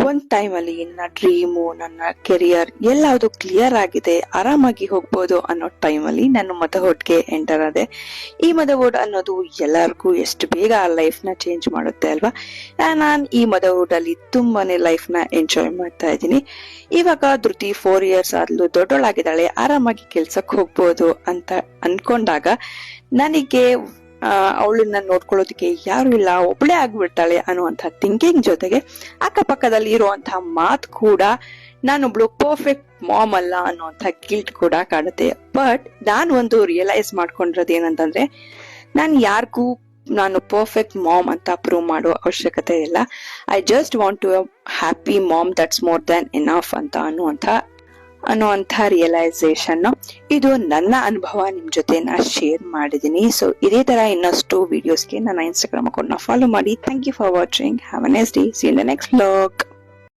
ಒಂದ್ ಟೈಮ್ ಅಲ್ಲಿ ನನ್ನ ಡ್ರೀಮು, ನನ್ನ ಕೆರಿಯರ್ ಎಲ್ಲಾವುದು ಕ್ಲಿಯರ್ ಆಗಿದೆ, ಆರಾಮಾಗಿ ಹೋಗ್ಬೋದು ಅನ್ನೋ ಟೈಮ್ ಅಲ್ಲಿ ನಾನು ಮದರ್ಹುಡ್ ಗೆ ಎಂಟರ್ ಆದೆ. ಈ ಮದರ್ಹುಡ್ ಅನ್ನೋದು ಎಲ್ಲರಿಗೂ ಎಷ್ಟು ಬೇಗ ಆ ಲೈಫ್ ನ ಚೇಂಜ್ ಮಾಡುತ್ತೆ ಅಲ್ವಾ. ನಾನ್ ಈ ಮದರ್ಹುಡ್ ಅಲ್ಲಿ ತುಂಬಾನೇ ಲೈಫ್ ನ ಎಂಜಾಯ್ ಮಾಡ್ತಾ ಇದ್ದೀನಿ. ಇವಾಗ ಧೃತಿ 4 ಇಯರ್ಸ್ ಆದ್ಲು, ದೊಡ್ಡೋಳಾಗಿದ್ದಾಳೆ, ಆರಾಮಾಗಿ ಕೆಲ್ಸಕ್ಕೆ ಹೋಗ್ಬೋದು ಅಂತ ಅನ್ಕೊಂಡಾಗ ನನಗೆ ಅವಳನ್ನ ನೋಡ್ಕೊಳ್ಳೋದಕ್ಕೆ ಯಾರು ಇಲ್ಲ, ಒಬ್ಳೆ ಆಗ್ಬಿಡ್ತಾಳೆ ಅನ್ನುವಂಥ ಥಿಂಕಿಂಗ್ ಜೊತೆಗೆ ಅಕ್ಕಪಕ್ಕದಲ್ಲಿ ಇರುವಂತಹ ಮಾತು ಕೂಡ ನಾನೊಬ್ಳು ಪರ್ಫೆಕ್ಟ್ ಮಾಮ್ ಅಲ್ಲ ಅನ್ನುವಂಥ ಗಿಲ್ಟ್ ಕೂಡ ಕಾಡುತ್ತೆ. ಬಟ್ ನಾನು ಒಂದು ರಿಯಲೈಸ್ ಮಾಡ್ಕೊಂಡಿರೋದು ಏನಂತಂದ್ರೆ, ನಾನು ಪರ್ಫೆಕ್ಟ್ ಮಾಮ್ ಅಂತ ಪ್ರೂವ್ ಮಾಡೋ ಅವಶ್ಯಕತೆ ಇಲ್ಲ. I just want to happy mom, that's more than enough ಅಂತ ಅನ್ನುವಂಥ ರಿಯಲೈಸೇಷನ್. ಇದು ನನ್ನ ಅನುಭವ ನಿಮ್ ಜೊತೆ ನಾ ಶೇರ್ ಮಾಡಿದೀನಿ. ಸೊ ಇದೇ ತರ ಇನ್ನಷ್ಟು ವಿಡಿಯೋಸ್ಗೆ ನನ್ನ ಇನ್ಸ್ಟಾಗ್ರಾಮ್ ಅಕೌಂಟ್ ನ ಫಾಲೋ ಮಾಡಿ. Thank you for watching. Have a nice day. See in the next vlog.